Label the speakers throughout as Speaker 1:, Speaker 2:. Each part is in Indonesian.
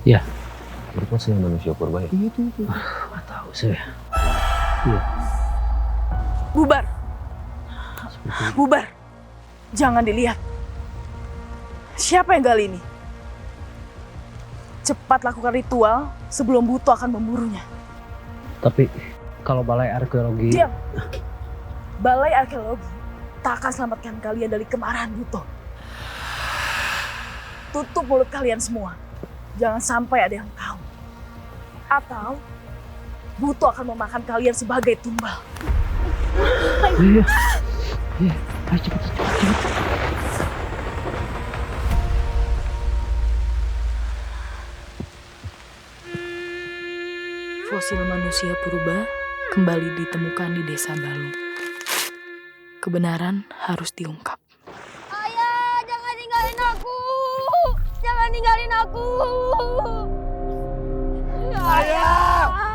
Speaker 1: Iya.
Speaker 2: Berfosil manusia purba ya?
Speaker 1: Itu. Nggak tahu saya. Iya.
Speaker 3: Bubar. Bubar. Jangan dilihat. Siapa yang gali ini? Cepat lakukan ritual sebelum Buto akan memburunya.
Speaker 1: Tapi kalau balai arkeologi...
Speaker 3: Diam. Balai arkeologi tak akan selamatkan kalian dari kemarahan Buto. Tutup mulut kalian semua. Jangan sampai ada yang tahu. Atau Buto akan memakan kalian sebagai tumbal.
Speaker 1: Iya. Ayo cepat.
Speaker 3: Fosil manusia purba kembali ditemukan di Desa Balu. Kebenaran harus diungkap.
Speaker 4: Ayah, jangan ninggalin aku. Jangan ninggalin aku. Ayah.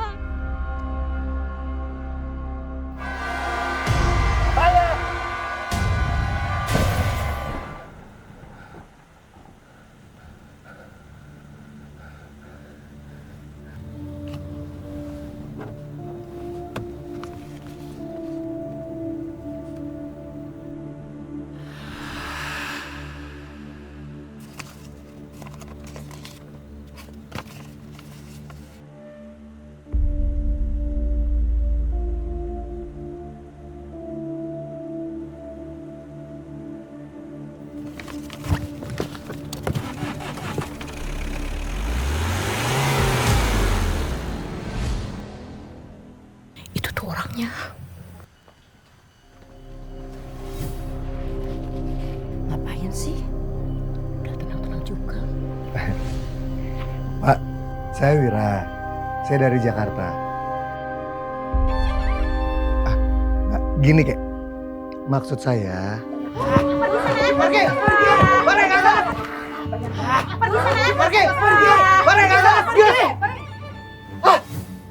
Speaker 3: Itu tuh orangnya.
Speaker 4: Ngapain sih? Udah tenang-tenang juga.
Speaker 5: Pak, saya Wira. Saya dari Jakarta. Nggak, gini kek. Maksud saya...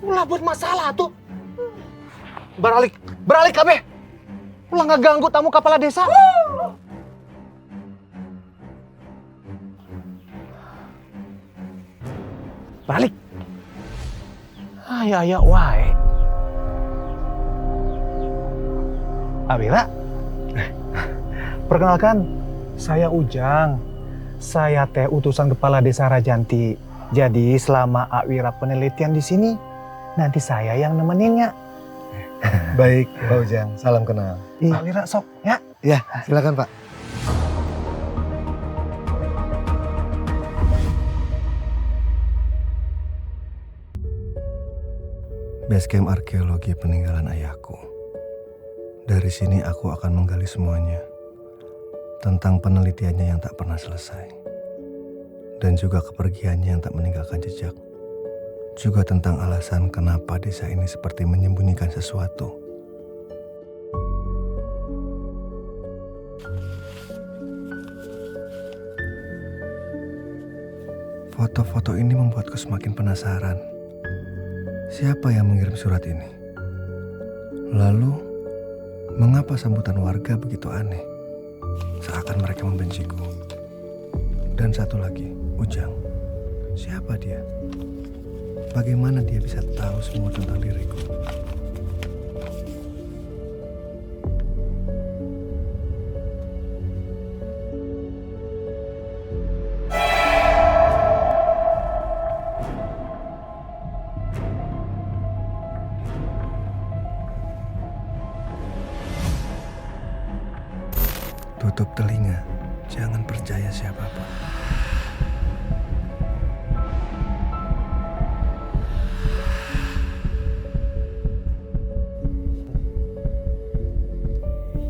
Speaker 6: Ulah buat masalah tuh. Beralik kabeh. Ulah nggak ganggu tamu kepala desa. Balik. Ayah wae. Awira. Perkenalkan, saya Ujang. Saya teh utusan kepala desa Rajanti. Jadi selama Awira penelitian di sini, nanti saya yang nemeninnya.
Speaker 5: Baik, Pak Ujang. Salam kenal.
Speaker 6: Awira sok ya.
Speaker 5: Ya, silakan Pak. Basecamp arkeologi peninggalan ayahku. Dari sini aku akan menggali semuanya tentang penelitiannya yang tak pernah selesai, dan juga kepergiannya yang tak meninggalkan jejak. Juga tentang alasan kenapa desa ini seperti menyembunyikan sesuatu. Foto-foto ini membuatku semakin penasaran. Siapa yang mengirim surat ini? Lalu, mengapa sambutan warga begitu aneh? Seakan mereka membenciku. Dan satu lagi, Ujang. Siapa dia? Bagaimana dia bisa tahu semua tentang diriku? Tutup telinga, jangan percaya siapapun.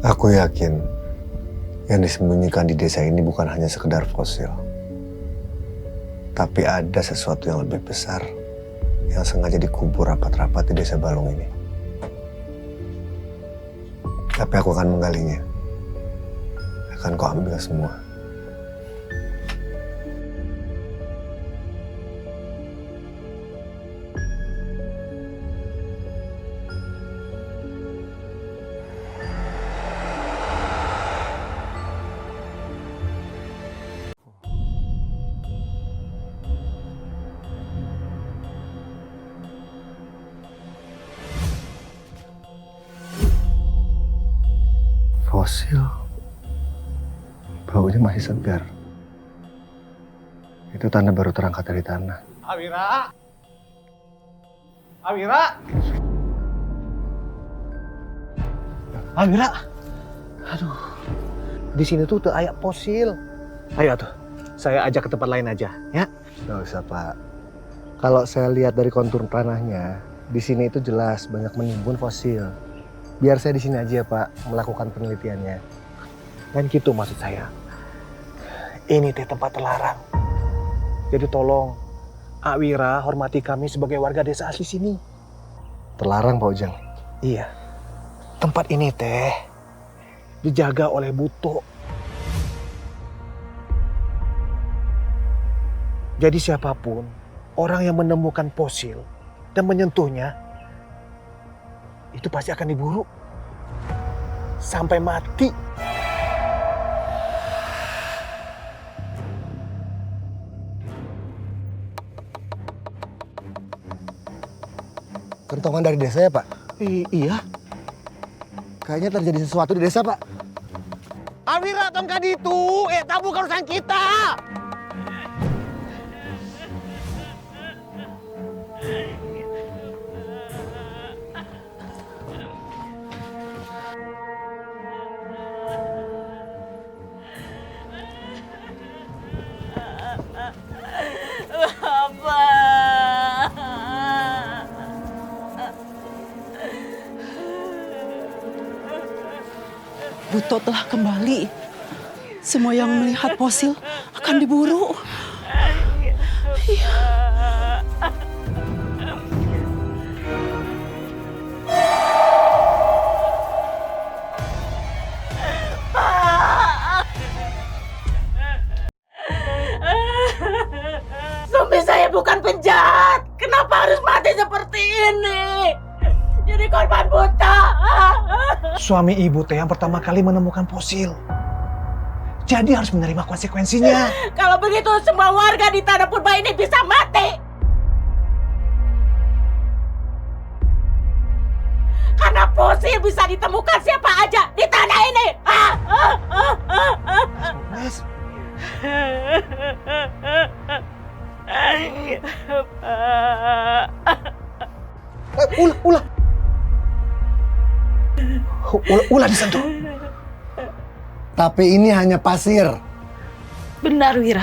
Speaker 5: Aku yakin yang disembunyikan di desa ini bukan hanya sekedar fosil. Tapi ada sesuatu yang lebih besar yang sengaja dikubur rapat-rapat di desa Balung ini. Tapi aku akan menggalinya. Akan kau ambil semua. fosil. Baunya masih segar. Itu tanda baru terangkat dari tanah.
Speaker 6: Awira! Awira! Awira! Aduh, di sini tuh aya fosil. Ayo tuh, saya ajak ke tempat lain aja, ya?
Speaker 5: Nggak usah, Pak. Kalau saya lihat dari kontur tanahnya, di sini itu jelas banyak menimbun fosil. Biar saya di sini aja, Pak, melakukan penelitiannya.
Speaker 6: Kan gitu maksud saya. Ini teh tempat terlarang. Jadi tolong, Awira hormati kami sebagai warga desa asli sini.
Speaker 5: Terlarang, Pak Ujang.
Speaker 6: Iya, tempat ini teh dijaga oleh Buto. Jadi siapapun orang yang menemukan fosil dan menyentuhnya, itu pasti akan diburu sampai mati.
Speaker 5: Kentongan dari desa ya, Pak?
Speaker 6: Iya.
Speaker 5: Kayaknya terjadi sesuatu di desa, Pak.
Speaker 6: Awira tongkat itu, tabu urusan kita.
Speaker 7: Buto telah kembali. Semua yang melihat fosil akan diburu.
Speaker 3: Suami saya bukan penjahat. Kenapa harus mati seperti ini? Jadi korban buta.
Speaker 6: Suami ibu teh yang pertama kali menemukan fosil. Jadi harus menerima konsekuensinya.
Speaker 3: Kalau begitu semua warga di tanah purba ini bisa mati. Karena fosil bisa ditemukan siapa aja di tanah ini.
Speaker 5: Mas.
Speaker 6: Ulah disentuh.
Speaker 5: Tapi ini hanya pasir.
Speaker 3: Benar, Wira.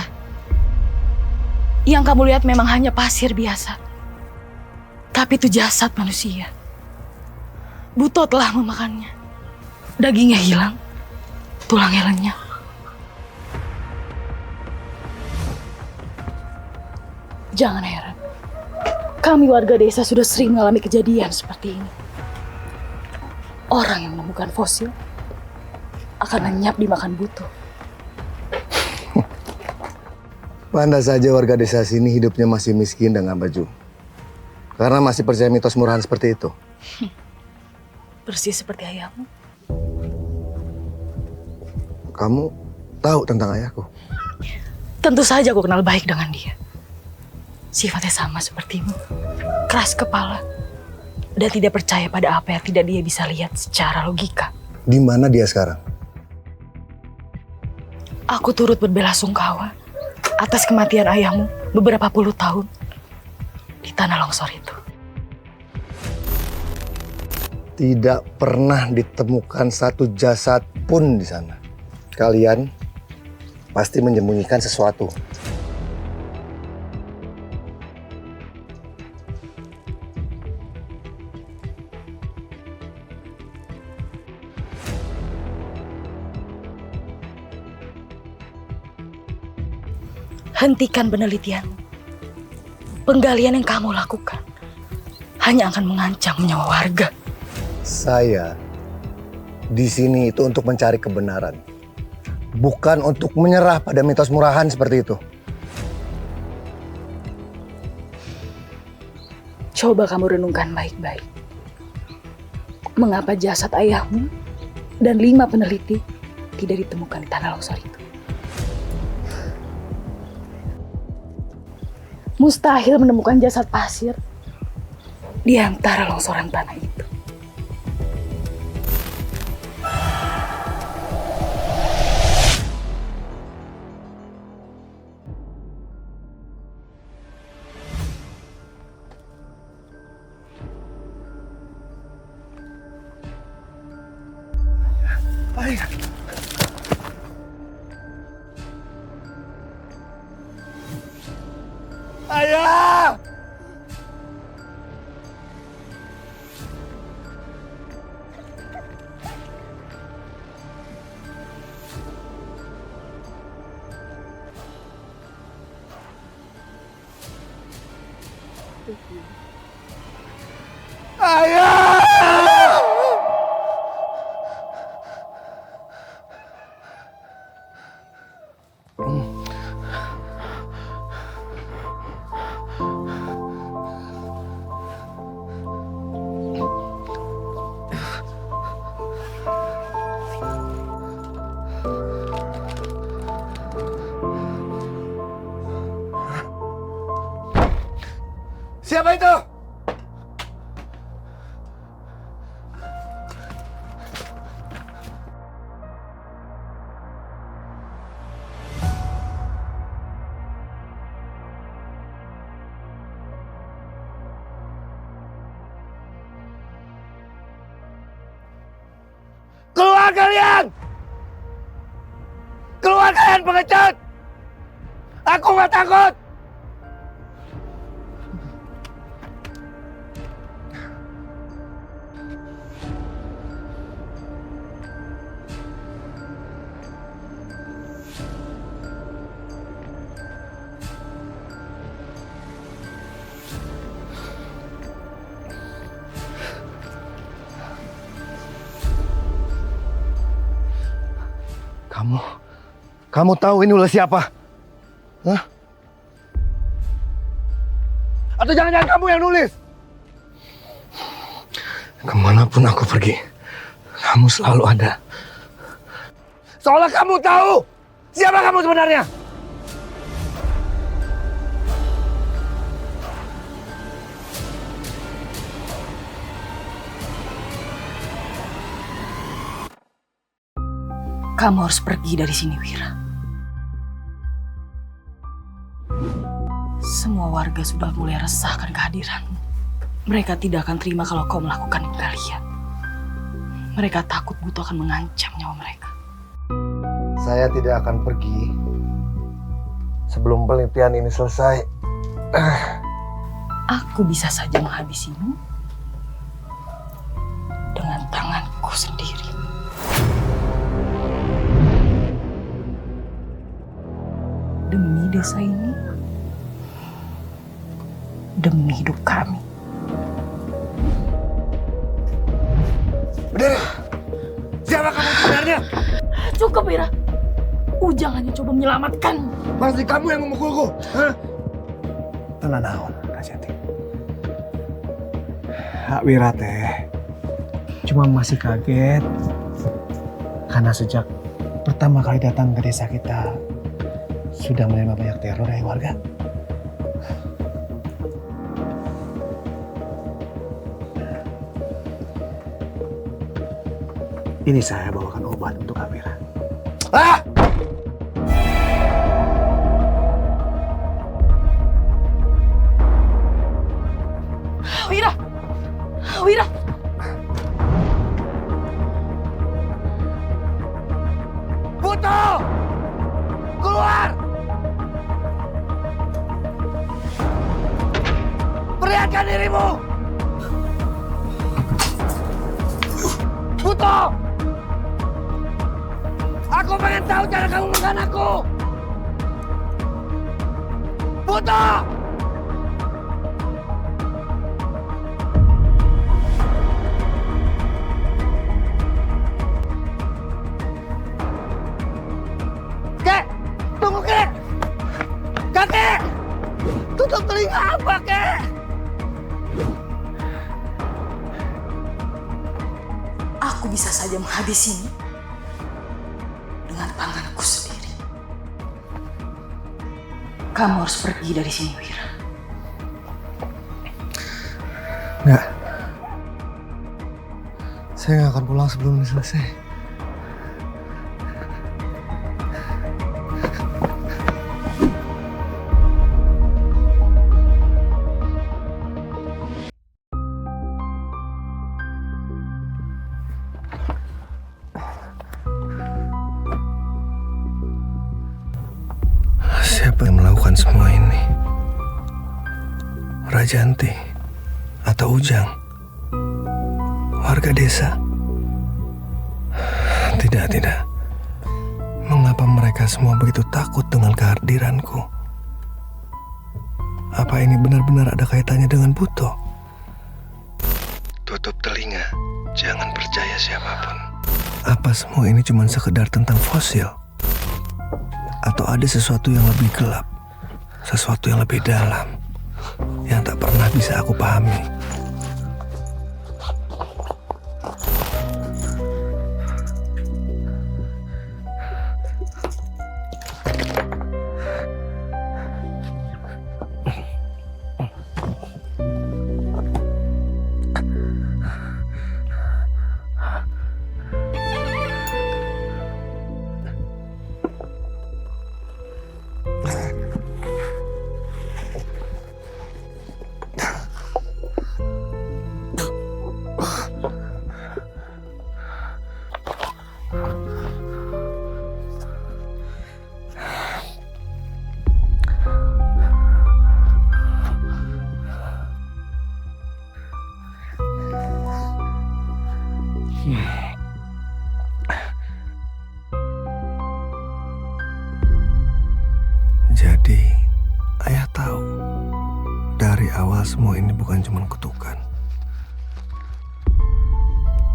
Speaker 3: Yang kamu lihat memang hanya pasir biasa. Tapi itu jasad manusia. Buto telah memakannya. Dagingnya hilang, tulangnya lenyap. Jangan heran. Kami warga desa sudah sering mengalami kejadian seperti ini. Orang yang menemukan fosil akan lenyap dimakan Buto.
Speaker 5: Pandai saja warga desa sini hidupnya masih miskin dan nggak maju. Karena masih percaya mitos murahan seperti itu.
Speaker 3: Persis seperti ayahmu.
Speaker 5: Kamu tahu tentang ayahku?
Speaker 3: Tentu saja aku kenal baik dengan dia. Sifatnya sama sepertimu. Keras kepala. Dan tidak percaya pada apa yang tidak dia bisa lihat secara logika.
Speaker 5: Di mana dia sekarang?
Speaker 3: Aku turut berbelasungkawa atas kematian ayahmu beberapa puluh tahun di tanah longsor itu.
Speaker 5: Tidak pernah ditemukan satu jasad pun di sana. Kalian pasti menyembunyikan sesuatu.
Speaker 3: Hentikan penelitianmu. Penggalian yang kamu lakukan hanya akan mengancam nyawa warga.
Speaker 5: Saya di sini itu untuk mencari kebenaran. Bukan untuk menyerah pada mitos murahan seperti itu.
Speaker 3: Coba kamu renungkan baik-baik. Mengapa jasad ayahmu dan 5 peneliti tidak ditemukan di tanah longsor itu? Mustahil menemukan jasad pasir di antara longsoran tanah itu.
Speaker 5: Ayah! Ayah! Siapa itu? Keluar kalian! Keluar kalian pengecut! Aku nggak takut! Kamu tahu ini ulah siapa? Hah? Atau jangan-jangan kamu yang nulis? Kemanapun aku pergi, kamu selalu ada. Seolah kamu tahu siapa kamu sebenarnya.
Speaker 3: Kamu harus pergi dari sini, Wira. Semua warga sudah mulai resahkan kehadiranmu. Mereka tidak akan terima kalau kau melakukan penggalian. Mereka takut Buto akan mengancam nyawa mereka.
Speaker 5: Saya tidak akan pergi sebelum penelitian ini selesai.
Speaker 3: Aku bisa saja menghabisimu dengan tanganku sendiri. Demi desa ini, demi hidup kami.
Speaker 5: Berdiri! Siapa kamu sebenarnya?
Speaker 3: Cukup, Wira. Ujang hanya coba menyelamatkan.
Speaker 5: Pasti kamu yang memukulku, hah?
Speaker 6: Tenang naon, Rajati. Hak Wira teh cuma masih kaget karena sejak pertama kali datang ke desa kita sudah menerima banyak teror dari warga. Ini saya bawakan obat untuk Amira.
Speaker 5: Ah!
Speaker 3: Wira! Wira!
Speaker 5: Buto! Keluar! Perlihatkan dirimu! Buto! Aku pengen tahu cara kamu makan aku! Buto! Kek! Tunggu, Kek! Kakek! Tutup telinga apa, Kek?
Speaker 3: Aku bisa saja menghabisimu dengan tanganku sendiri. Kamu harus pergi dari sini, Wira.
Speaker 5: Enggak. Saya nggak akan pulang sebelum ini selesai. melakukan semua ini? Rajanti atau Ujang? Warga desa? Tidak. Mengapa mereka semua begitu takut dengan kehadiranku? Apa ini benar-benar ada kaitannya dengan Buto? Tutup telinga, jangan percaya siapapun. Apa semua ini cuma sekedar tentang fosil? Atau ada sesuatu yang lebih gelap, sesuatu yang lebih dalam, yang tak pernah bisa aku pahami? Jadi, ayah tahu dari awal semua ini bukan cuma kutukan.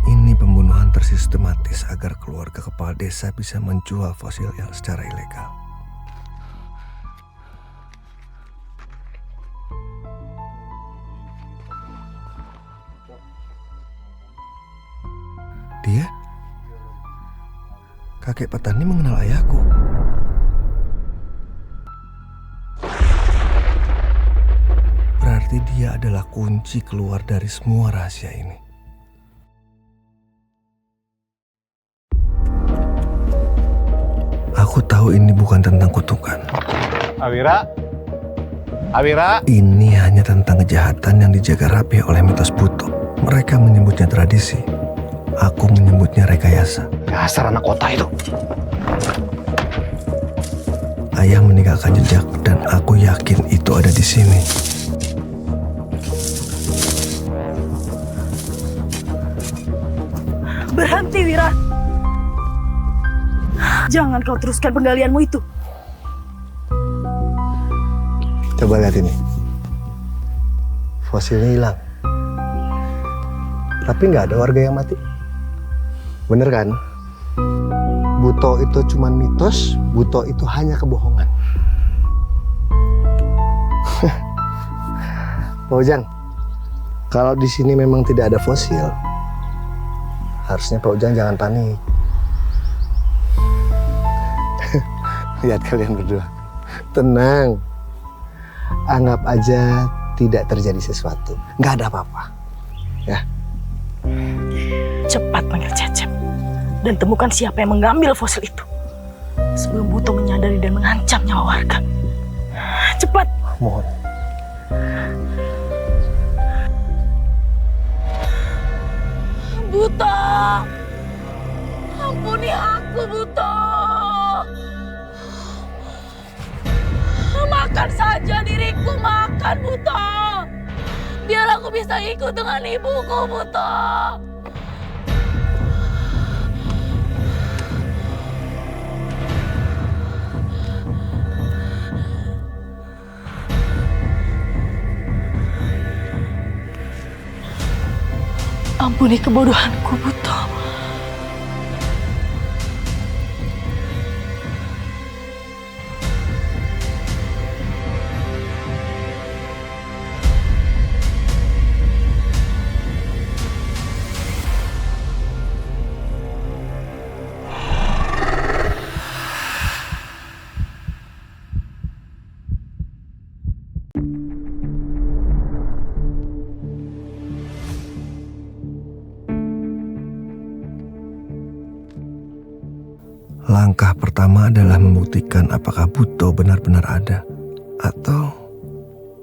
Speaker 5: Ini pembunuhan tersistematis agar keluarga kepala desa bisa menjual fosil yang secara ilegal. Dia? Kakek petani mengenal ayahku. Berarti dia adalah kunci keluar dari semua rahasia ini. Aku tahu ini bukan tentang kutukan.
Speaker 8: Awira?
Speaker 5: Ini hanya tentang kejahatan yang dijaga rapi oleh mitos Buto. Mereka menyebutnya tradisi. Aku menyebutnya rekayasa.
Speaker 8: Dasar anak kota itu.
Speaker 5: Ayah meninggalkan jejak dan aku yakin itu ada di sini.
Speaker 3: Berhenti, Wira. Jangan kau teruskan penggalianmu itu.
Speaker 5: Coba lihat ini. Fosilnya hilang. Tapi nggak ada warga yang mati. Bener kan? Buto itu cuma mitos, Buto itu hanya kebohongan. Pak Ujang, kalau di sini memang tidak ada fosil, harusnya Pak Ujang jangan panik. Lihat kalian berdua, tenang. Anggap aja tidak terjadi sesuatu, nggak ada apa-apa, ya.
Speaker 3: Cepat panggil Cecep dan temukan siapa yang mengambil fosil itu sebelum Buto menyadari dan mengancam nyawa warga. Cepat.
Speaker 5: Mohon.
Speaker 3: Buto, ampuni aku, Buto. Makan saja diriku, makan, Buto. Biar aku bisa ikut dengan ibuku, Buto. Ampuni kebodohanku, Buto.
Speaker 5: Langkah pertama adalah membuktikan apakah Buto benar-benar ada, atau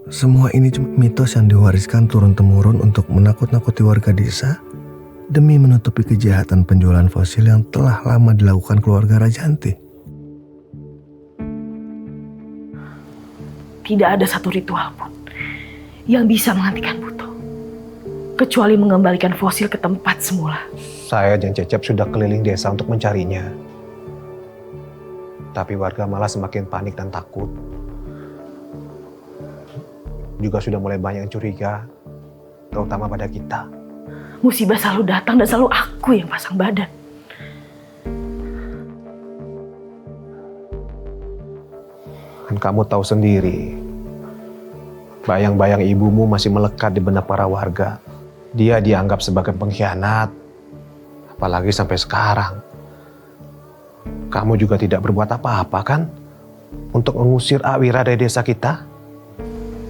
Speaker 5: semua ini cuma mitos yang diwariskan turun-temurun untuk menakut-nakuti warga desa demi menutupi kejahatan penjualan fosil yang telah lama dilakukan keluarga Rajanti.
Speaker 3: tidak ada satu ritual pun yang bisa menghentikan Buto. Kecuali mengembalikan fosil ke tempat semula.
Speaker 8: Saya dan Cecep sudah keliling desa untuk mencarinya. Tapi warga malah semakin panik dan takut. Juga sudah mulai banyak yang curiga, terutama pada kita.
Speaker 3: Musibah selalu datang dan selalu aku yang pasang badan.
Speaker 8: Kan kamu tahu sendiri, bayang-bayang ibumu masih melekat di benak para warga. Dia dianggap sebagai pengkhianat, apalagi sampai sekarang. Kamu juga tidak berbuat apa-apa kan untuk mengusir Awira dari desa kita?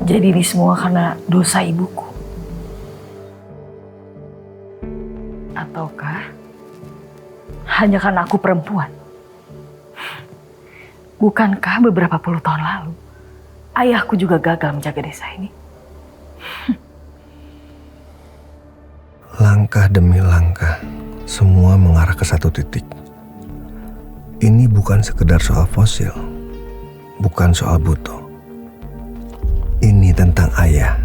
Speaker 3: Jadi ini semua karena dosa ibuku. Ataukah hanya karena aku perempuan? Bukankah beberapa puluh tahun lalu ayahku juga gagal menjaga desa ini?
Speaker 5: Langkah demi langkah, semua mengarah ke satu titik. Ini bukan sekedar soal fosil, bukan soal Buto. Ini tentang ayah,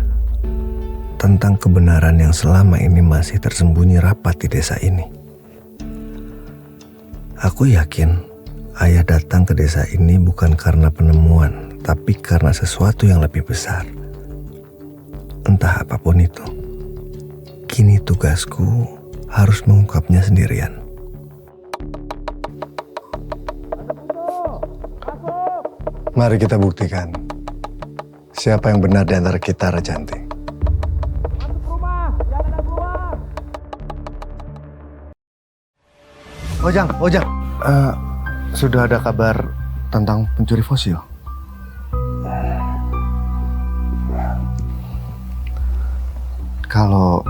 Speaker 5: tentang kebenaran yang selama ini masih tersembunyi rapat di desa ini. Aku yakin ayah datang ke desa ini bukan karena penemuan, tapi karena sesuatu yang lebih besar. Entah apapun itu. Kini tugasku harus mengungkapnya sendirian. Mari kita buktikan siapa yang benar di antara kita, Rajanti. Ojang. Sudah ada kabar tentang pencuri fosil? Kalau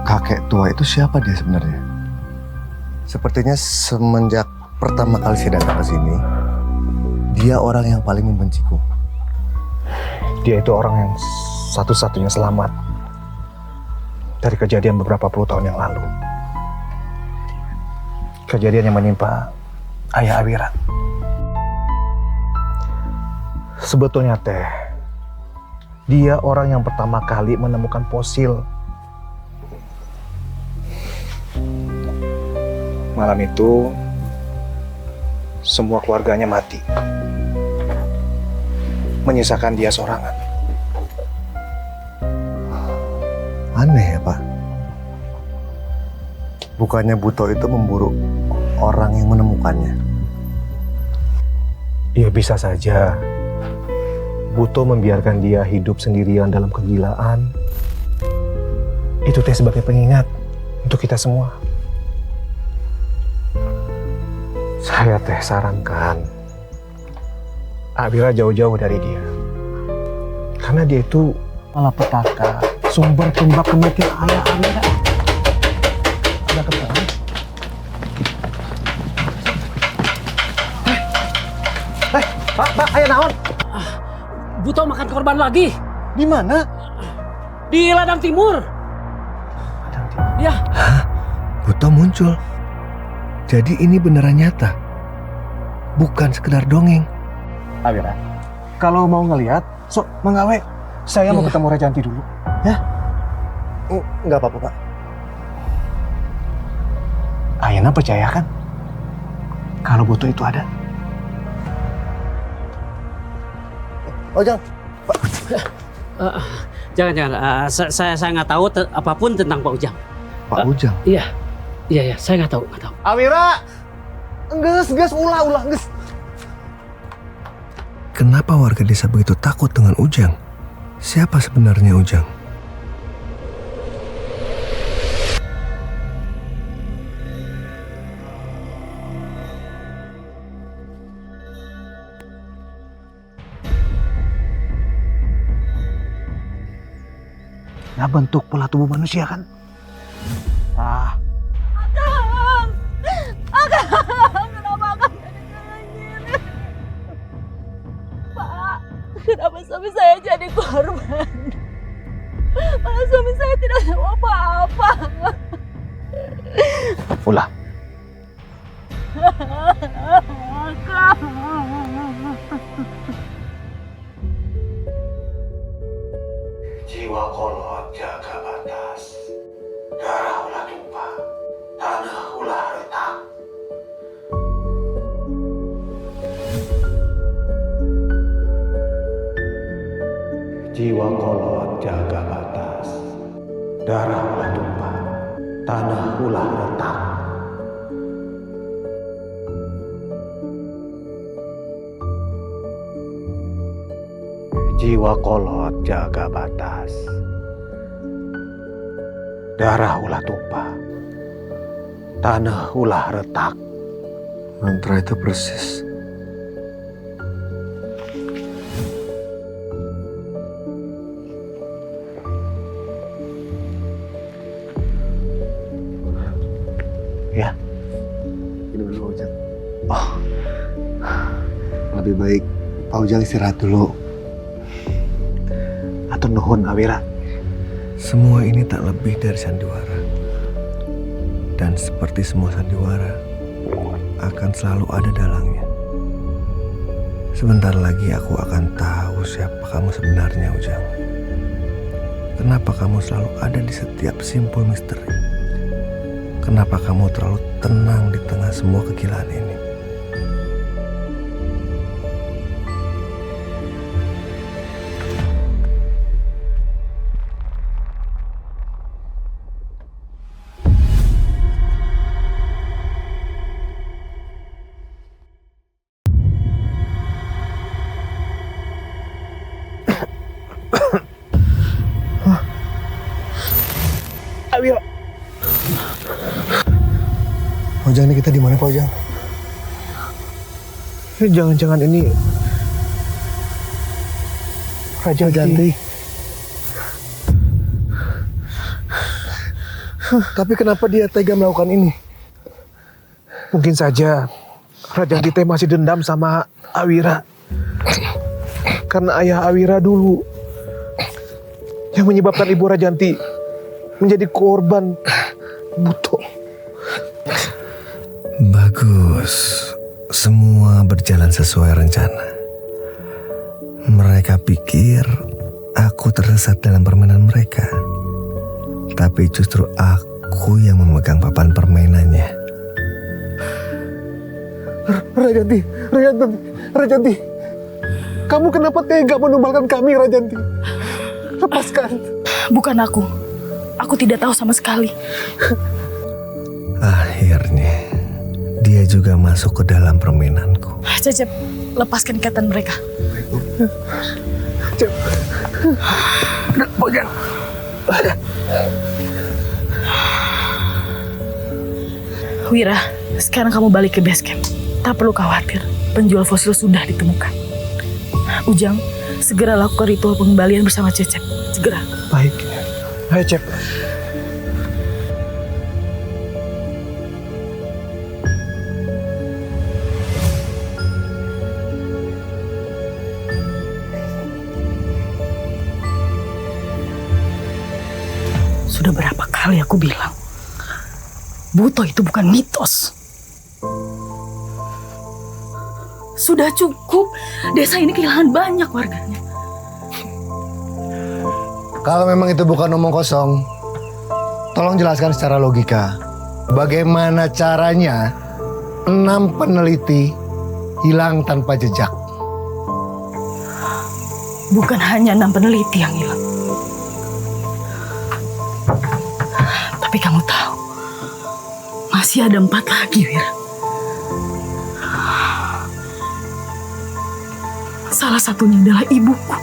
Speaker 5: kakek tua itu siapa dia sebenarnya? Sepertinya semenjak pertama kali saya datang ke sini, dia orang yang paling membenciku.
Speaker 8: Dia itu orang yang satu-satunya selamat dari kejadian beberapa puluh tahun yang lalu. Kejadian yang menimpa ayah Awira. Sebetulnya dia orang yang pertama kali menemukan fosil. Malam itu semua keluarganya mati, menyisakan dia seorangan.
Speaker 5: Aneh ya, Pak. Bukannya Buto itu memburu orang yang menemukannya?
Speaker 8: Ya bisa saja Buto membiarkan dia hidup sendirian dalam kegilaan. Itu sebagai pengingat untuk kita semua. Saya sarankan Awira jauh-jauh dari dia. Karena dia itu
Speaker 6: malapetaka, sumber tumbak kematian ayah Awira. Ada keterangan?
Speaker 8: Pak, ayah naon?
Speaker 1: Buto makan korban lagi.
Speaker 6: Di mana?
Speaker 1: Di ladang timur. Ya.
Speaker 5: Hah? Buto muncul. Jadi ini beneran nyata. Bukan sekedar dongeng.
Speaker 6: Awira, kalau mau ngelihat, sok menggawe. Saya mau ketemu Rajanti dulu. Ya?
Speaker 5: Nggak apa-apa, Pak.
Speaker 6: Ayana percaya kan? Kalau Buto itu ada.
Speaker 5: Ojang.
Speaker 1: Jangan. Saya nggak tahu apapun tentang Pak Ujang.
Speaker 5: Pak Ujang?
Speaker 1: Iya, saya nggak tahu.
Speaker 6: Awira! Geus, ulah, geus.
Speaker 5: Kenapa warga desa begitu takut dengan Ujang? Siapa sebenarnya Ujang?
Speaker 6: Nah, bentuk pola tubuh manusia kan?
Speaker 4: Kenapa Akang jadi kayak gini? Pak, kenapa suami saya jadi korban? Malah suami saya tidak tahu apa-apa.
Speaker 8: Ulah.
Speaker 4: Akang.
Speaker 8: Jiwa kolot jaga batas. Darah ulah tumpah, tanah ulah retak. Jiwa kolot jaga batas. Darah ulah tumpah, tanah ulah retak. Jiwa kolot jaga batas. Darah ulah tumpah, tanah ulah retak.
Speaker 5: Mantra itu persis
Speaker 8: Ya,
Speaker 5: gimana Pak Ujang? Oh, lebih baik Pak Ujang istirahat dulu.
Speaker 8: atur nuhun Awira.
Speaker 5: Semua ini tak lebih dari sandiwara. Dan seperti semua sandiwara, akan selalu ada dalangnya. Sebentar lagi aku akan tahu siapa kamu sebenarnya, Ujang. Kenapa kamu selalu ada di setiap simpul misteri? Kenapa kamu terlalu tenang di tengah semua kegilaan ini?
Speaker 6: Awira.
Speaker 5: Pak Ujang, ini kita di mana, Pak Ujang?
Speaker 6: Jangan-jangan ini Raja Janti.
Speaker 5: Tapi kenapa dia tega melakukan ini?
Speaker 6: Mungkin saja Raja Janti masih dendam sama Awira. Karena ayah Awira dulu yang menyebabkan Ibu Rajanti menjadi korban buto.
Speaker 5: Bagus. Semua berjalan sesuai rencana. Mereka pikir aku tersesat dalam permainan mereka. Tapi justru aku yang memegang papan permainannya.
Speaker 6: Rajanti, Rajanti. Kamu kenapa tega menumbalkan kami, Rajanti? Lepaskan.
Speaker 3: Bukan aku. Aku tidak tahu sama sekali.
Speaker 5: Akhirnya dia juga masuk ke dalam permainanku.
Speaker 3: Cecep, lepaskan ikatan mereka.
Speaker 6: Cep. Bojang.
Speaker 3: Wira, sekarang kamu balik ke base camp. Tak perlu khawatir, penjual fosil sudah ditemukan. Ujang, segera lakukan ritual pengembalian bersama Cecep. Segera.
Speaker 6: Baik. Ayo, Cep.
Speaker 3: Sudah berapa kali aku bilang, buto itu bukan mitos. Sudah cukup, desa ini kehilangan banyak warganya.
Speaker 5: Kalau memang itu bukan omong kosong, tolong jelaskan secara logika. Bagaimana caranya 6 peneliti hilang tanpa jejak?
Speaker 3: Bukan hanya 6 peneliti yang hilang. Tapi kamu tahu, masih ada 4 lagi, Wir. Salah satunya adalah ibuku.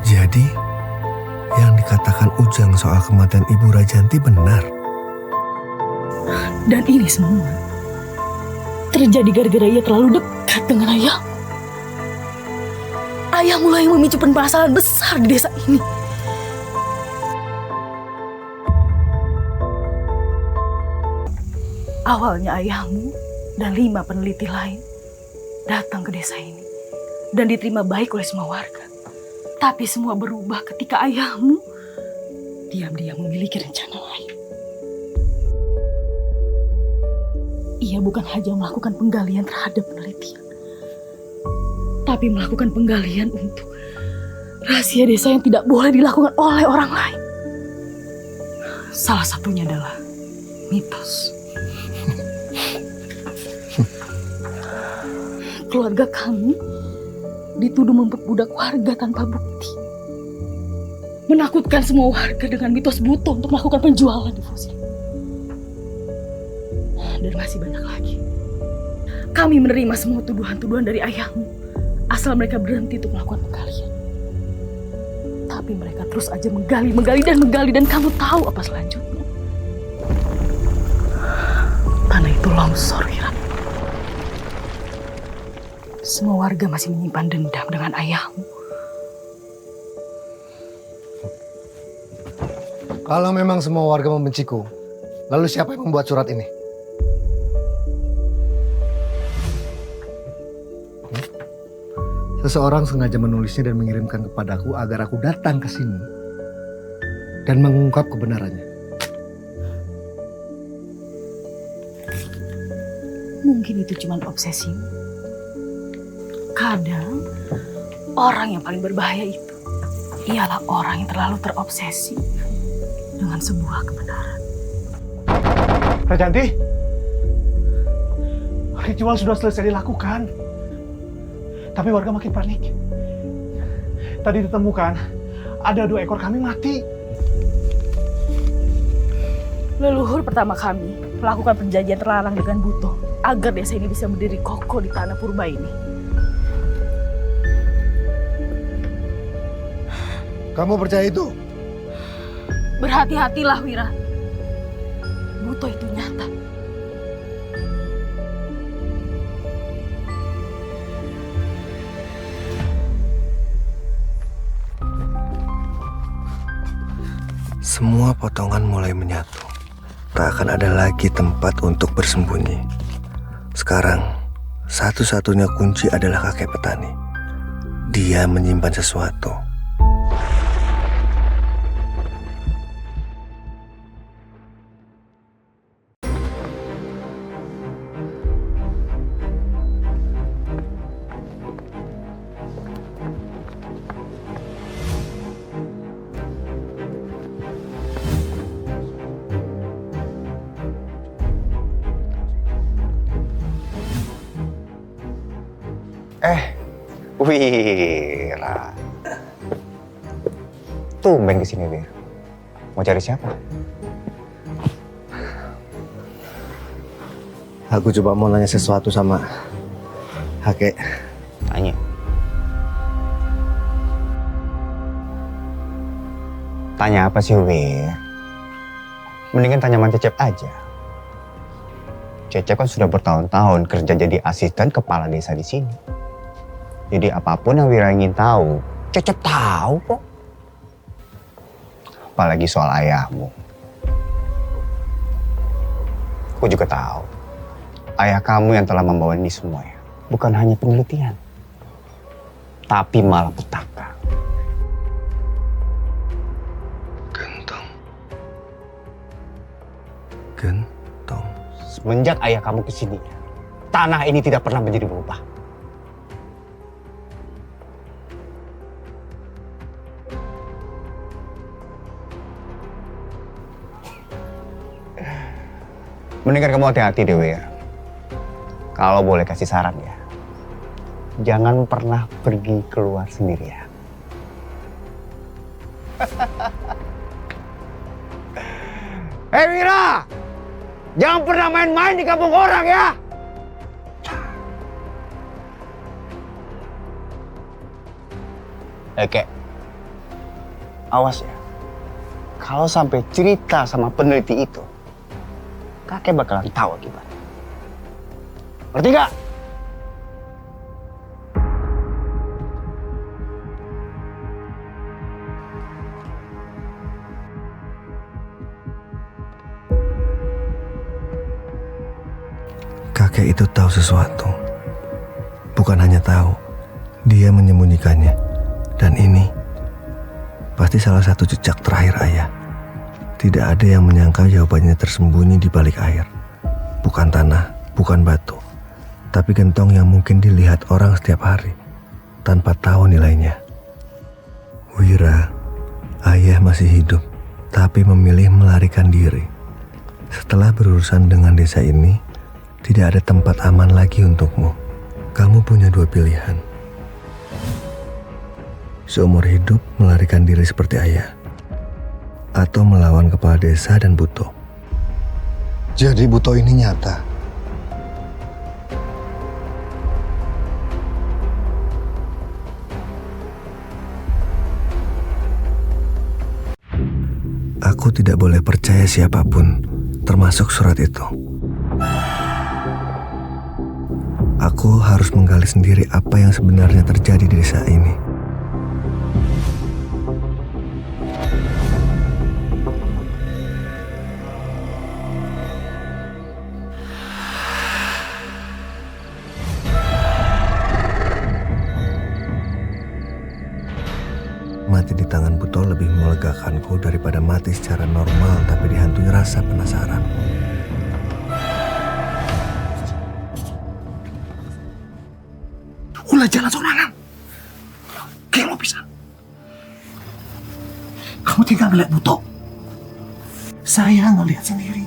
Speaker 5: Jadi, yang dikatakan Ujang soal kematian Ibu Rajanti benar.
Speaker 3: Dan ini semua terjadi gara-gara ia terlalu dekat dengan ayah. Ayah mulai memicu permasalahan besar di desa ini. Awalnya ayahmu dan 5 peneliti lain datang ke desa ini dan diterima baik oleh semua warga. Tapi semua berubah ketika ayahmu diam-diam memiliki rencana lain. Ia bukan hanya melakukan penggalian terhadap penelitian, tapi melakukan penggalian untuk rahasia desa yang tidak boleh dilakukan oleh orang lain. Salah satunya adalah mitos. Keluarga kami dituduh memperbudak warga tanpa bukti. Menakutkan semua warga dengan mitos buto untuk melakukan penjualan di fosil. Dan masih banyak lagi. Kami menerima semua tuduhan-tuduhan dari ayahmu, asal mereka berhenti untuk melakukan penggalian. Tapi mereka terus aja menggali dan kamu tahu apa selanjutnya. Tanah itu longsor, Wira. Semua warga masih menyimpan dendam dengan ayahmu.
Speaker 5: Kalau memang semua warga membenciku, lalu siapa yang membuat surat ini? Seseorang sengaja menulisnya dan mengirimkan kepadaku agar aku datang ke sini dan mengungkap kebenarannya.
Speaker 3: Mungkin itu cuma obsesi. Kadang orang yang paling berbahaya itu ialah orang yang terlalu terobsesi dengan sebuah kebenaran.
Speaker 6: Rajanti, ritual sudah selesai dilakukan. Tapi warga makin panik. Tadi ditemukan ada 2 ekor kambing mati.
Speaker 3: Leluhur pertama kami melakukan perjanjian terlarang dengan Buto agar desa ini bisa berdiri kokoh di tanah purba ini.
Speaker 5: Kamu percaya itu?
Speaker 3: Berhati-hatilah, Wira. Buto itu nyata.
Speaker 5: Semua potongan mulai menyatu. Tak akan ada lagi tempat untuk bersembunyi. Sekarang, satu-satunya kunci adalah kakek petani. Dia menyimpan sesuatu.
Speaker 2: Wira. Tumben kesini, Wir. Mau cari siapa?
Speaker 5: Aku coba mau nanya sesuatu sama kakek.
Speaker 2: Tanya. Tanya apa sih, Wir? Mendingan tanya sama Cecep aja. Cecep kan sudah bertahun-tahun kerja jadi asisten kepala desa di sini. Jadi apapun yang Wira ingin tahu, Cecep tahu kok. Apalagi soal ayahmu. Aku juga tahu. Ayah kamu yang telah membawa ini semua ya. Bukan hanya penelitian. Tapi malah petaka.
Speaker 5: Gentong.
Speaker 2: Semenjak ayah kamu kesini, tanah ini tidak pernah menjadi berubah. Mendingan kamu hati-hati deh, Wir. Kalau boleh kasih saran ya, jangan pernah pergi keluar sendirian. Hei Wira, jangan pernah main-main di kampung orang ya. Oke, awas ya. Kalau sampai cerita sama peneliti itu, kakek bakalan tahu akibatnya. Ngerti gak?
Speaker 5: Kakek itu tahu sesuatu. Bukan hanya tahu, dia menyembunyikannya. Dan ini pasti salah satu jejak terakhir ayah. Tidak ada yang menyangka jawabannya tersembunyi di balik air. Bukan tanah, bukan batu, tapi gentong yang mungkin dilihat orang setiap hari. tanpa tahu nilainya. Wira, ayah masih hidup, tapi memilih melarikan diri. Setelah berurusan dengan desa ini, tidak ada tempat aman lagi untukmu. Kamu punya dua pilihan. Seumur hidup melarikan diri seperti ayah, atau melawan kepala desa dan Buto.
Speaker 6: Jadi Buto ini nyata.
Speaker 5: Aku tidak boleh percaya siapapun, termasuk surat itu. Aku harus menggali sendiri apa yang sebenarnya terjadi di desa ini. Mati di tangan Buto lebih melegakanku daripada mati secara normal tapi dihantui rasa penasaran.
Speaker 6: Ulah jalan sorangan. Kayak lo bisa. Kamu tinggal ngeliat Buto. Saya ngeliat sendiri.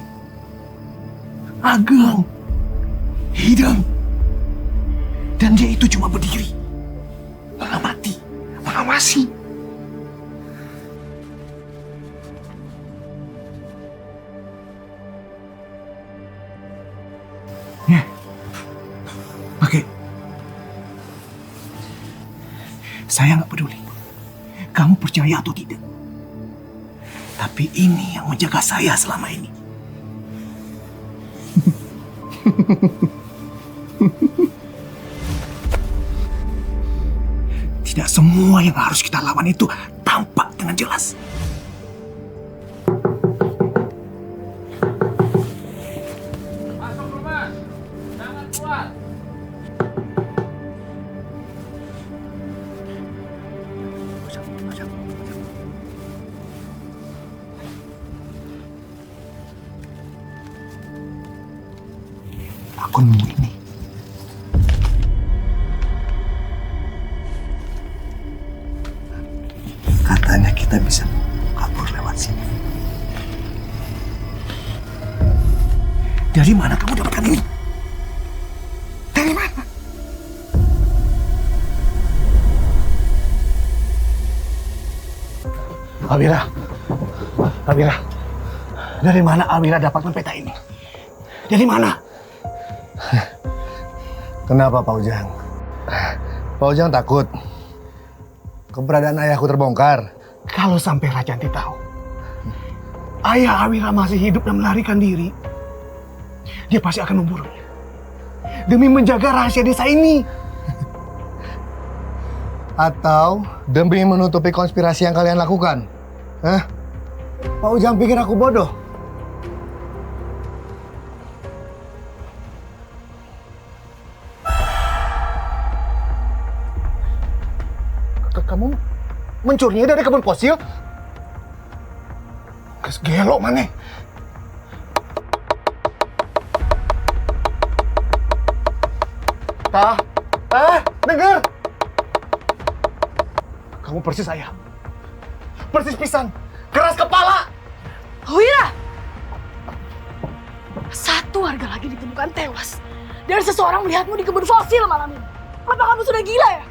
Speaker 6: Ageng. Hidang. Dan dia itu cuma berdiri. Mengamati. Mengawasi. Oke. Saya nggak peduli. Kamu percaya atau tidak. Tapi ini yang menjaga saya selama ini. Tidak semua yang harus kita lawan itu tampak dengan jelas.
Speaker 9: Masuk rumah, jangan keluar.
Speaker 6: Aku nemu ini. Katanya kita bisa kabur lewat sini. Dari mana kamu dapatkan ini? Dari mana? Awira. Awira. Dari mana Awira dapatkan peta ini? Dari mana? Kenapa Pak Ujang? Pak Ujang takut keberadaan ayahku terbongkar. Kalau sampai Rajanti tahu ayah Awira masih hidup dan melarikan diri, dia pasti akan memburunya demi menjaga rahasia desa ini. Atau demi menutupi konspirasi yang kalian lakukan. Hah? Pak Ujang pikir aku bodoh? Kamu mencurinya dari kebun fosil? Gelok mana? Dengar! Kamu persis ayah. Persis pisan. Keras kepala.
Speaker 3: Wira! Satu warga lagi ditemukan tewas. Dan seseorang melihatmu di kebun fosil malam ini. Apa kamu sudah gila ya?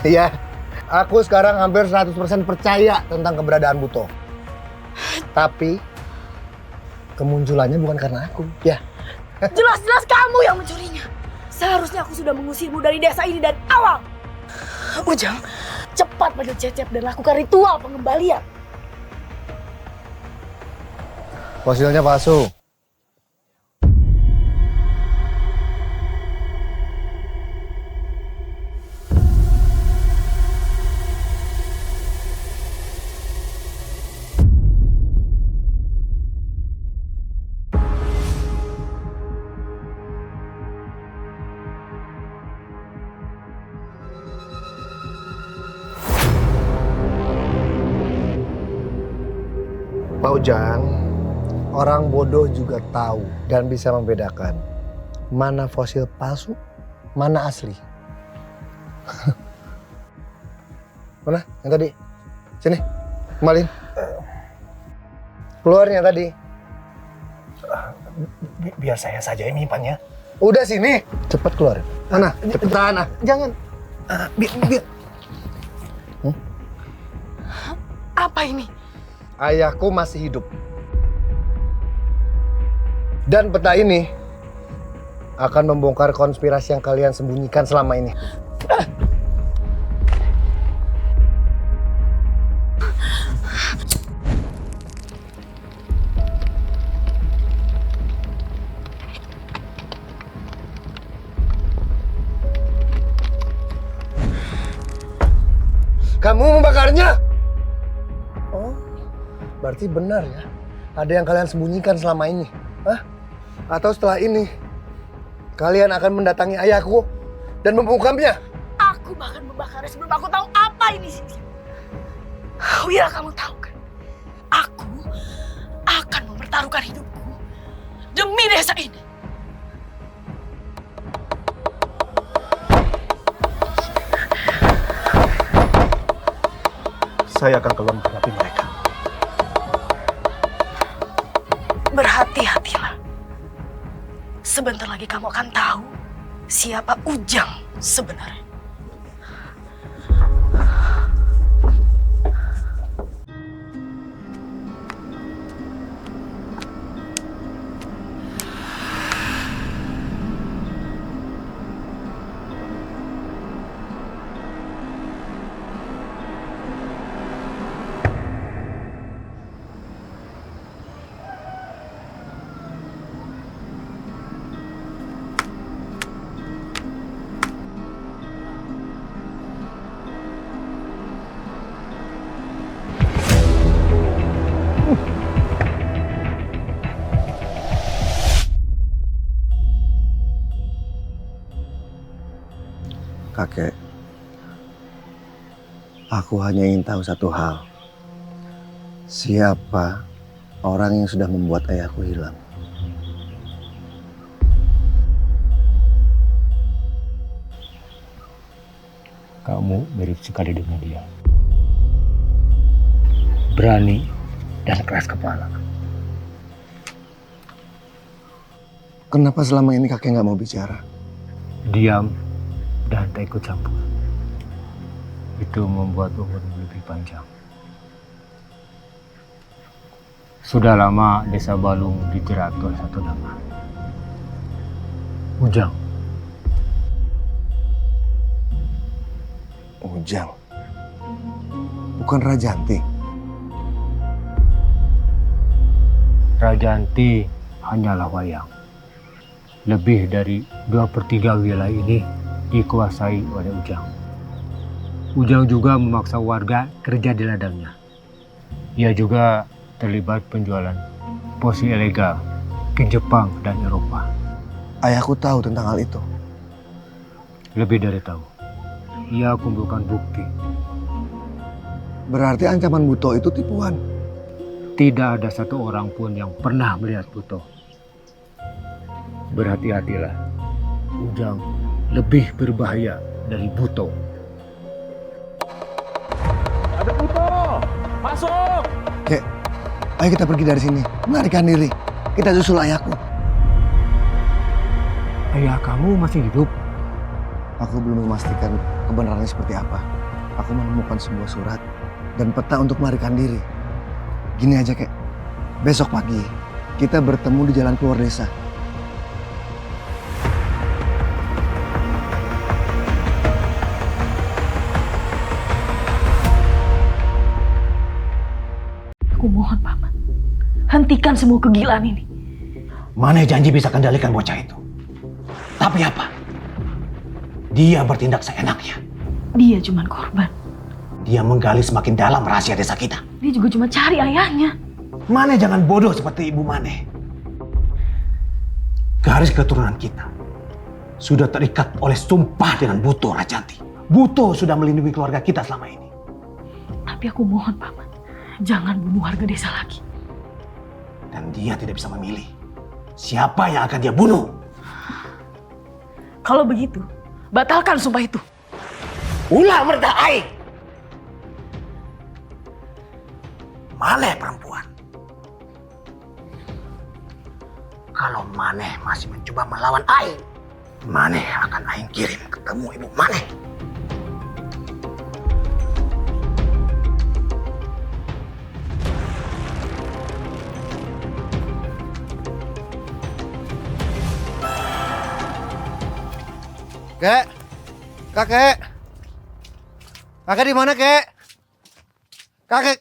Speaker 6: Iya, aku sekarang hampir 100% percaya tentang keberadaan Buto. Tapi kemunculannya bukan karena aku, ya.
Speaker 3: Jelas-jelas kamu yang mencurinya. Seharusnya aku sudah mengusirmu dari desa ini dari awal. Ujang, cepat panggil Cecep dan lakukan ritual pengembalian.
Speaker 6: Fosilnya palsu. Pak Ujang, orang bodoh juga tahu dan bisa membedakan mana fosil palsu, mana asli? Mana? Yang tadi? Sini, kembaliin. Keluarnya tadi.
Speaker 5: Biar saya saja yang menyimpannya.
Speaker 6: Udah sini, cepat keluar. Mana? Cepetan, jangan. Biar.
Speaker 3: Apa ini?
Speaker 6: Ayahku masih hidup. Dan peta ini akan membongkar konspirasi yang kalian sembunyikan selama ini. Kamu membakarnya? Oh, berarti benar ya. Ada yang kalian sembunyikan selama ini. Hah? Atau setelah ini, kalian akan mendatangi ayahku dan membungkamnya?
Speaker 3: Aku bahkan membakarnya sebelum aku tahu apa ini sih. Wira, kamu tahu kan? Aku akan mempertaruhkan hidupku demi desa ini.
Speaker 8: Saya akan keluar menghadapi mereka.
Speaker 3: Berhati-hatilah. Sebentar lagi kamu akan tahu siapa Ujang sebenarnya.
Speaker 6: Kakek, aku hanya ingin tahu satu hal. Siapa orang yang sudah membuat ayahku hilang?
Speaker 10: Kamu mirip sekali dengan dia. Berani dan keras kepala.
Speaker 6: Kenapa selama ini kakek nggak mau bicara?
Speaker 10: Diam dan tak ikut campur. Itu membuat umur lebih panjang. Sudah lama desa Balung dijerat oleh satu nama. Ujang.
Speaker 6: Ujang? Bukan Rajanti?
Speaker 10: Rajanti hanyalah wayang. Lebih dari 2/3 wilayah ini dikuasai oleh Ujang. Ujang juga memaksa warga kerja di ladangnya. Ia juga terlibat penjualan posi ilegal ke Jepang dan Eropa.
Speaker 6: Ayahku tahu tentang hal itu.
Speaker 10: Lebih dari tahu. Ia kumpulkan bukti.
Speaker 6: Berarti ancaman Buto itu tipuan?
Speaker 10: Tidak ada satu orang pun yang pernah melihat Buto. Berhati-hatilah. Ujang lebih berbahaya dari Buto.
Speaker 9: Ada Buto! Masuk!
Speaker 6: Kek, ayo kita pergi dari sini. Melarikan diri. Kita susul ayahku.
Speaker 10: Ayah kamu masih hidup?
Speaker 6: Aku belum memastikan kebenarannya seperti apa. Aku menemukan sebuah surat dan peta untuk melarikan diri. Gini aja, Kek. Besok pagi, kita bertemu di jalan keluar desa.
Speaker 3: Aku mohon, Paman. Hentikan semua kegilaan ini.
Speaker 8: Mana janji bisa kendalikan bocah itu? Tapi apa? Dia bertindak seenaknya.
Speaker 3: Dia cuma korban.
Speaker 8: Dia menggali semakin dalam rahasia desa kita.
Speaker 3: Dia juga cuma cari ayahnya.
Speaker 8: Mane jangan bodoh seperti Ibu Mane. Garis keturunan kita sudah terikat oleh sumpah dengan Buto Rajanti. Buto sudah melindungi keluarga kita selama ini.
Speaker 3: Tapi aku mohon, Paman. Jangan bunuh warga desa lagi.
Speaker 8: Dan dia tidak bisa memilih siapa yang akan dia bunuh.
Speaker 3: Kalau begitu, Batalkan sumpah itu.
Speaker 6: Ulah merdah aing. Maleh perempuan. Kalau Maneh masih mencoba melawan aing, Maneh akan aing kirim ketemu ibu Maneh. Kek, kakek, kakek di mana kek? Kakek.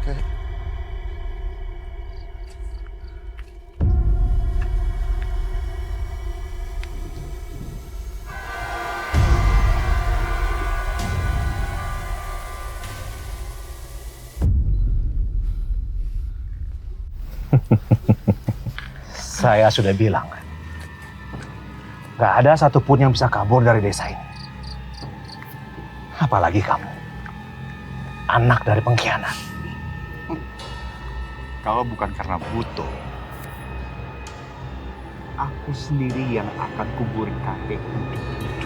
Speaker 6: Kek.
Speaker 8: Saya sudah bilang, gak ada satupun yang bisa kabur dari desa ini. Apalagi kamu, anak dari pengkhianat.
Speaker 2: Kalau bukan karena butuh, aku sendiri yang akan kuburin kakek untuk hidup.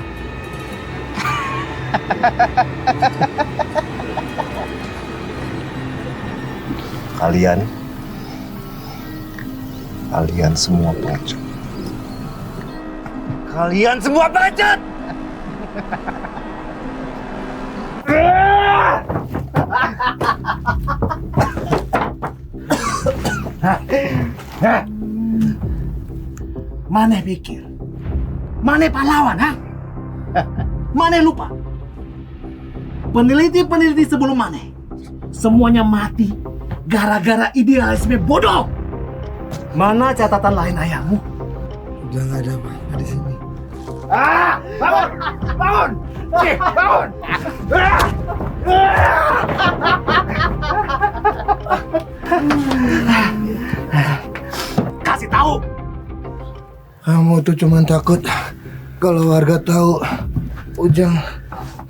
Speaker 2: Kalian semua pengecut.
Speaker 6: Kalian semua pengecut! Maneh pikir, Maneh pahlawan, ha? Maneh lupa. Peneliti-peneliti sebelum Maneh, semuanya mati gara-gara idealisme bodoh. Mana catatan lain ayahmu?
Speaker 5: Udah nggak ada apa-apa di sini.
Speaker 6: Bangun! Bangun! Bangun! Kasih tahu!
Speaker 5: Kamu tuh cuma takut kalau warga tahu Ujang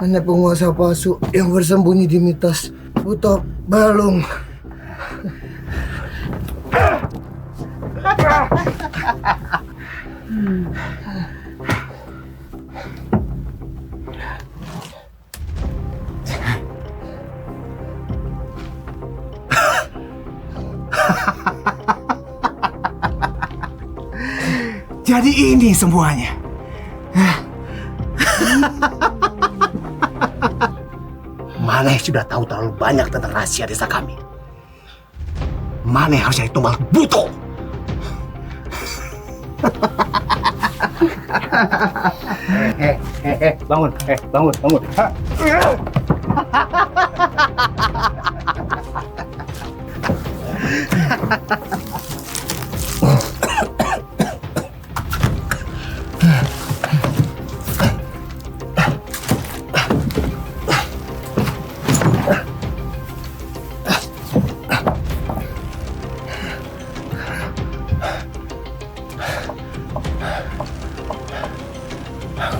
Speaker 5: hanya penguasa palsu yang bersembunyi di mitos Buto Balung.
Speaker 6: Jadi ini semuanya. Maneh sudah tahu terlalu banyak tentang rahasia desa kami. Maneh harus jadi tumbal Buto.
Speaker 10: Bangun, bangun.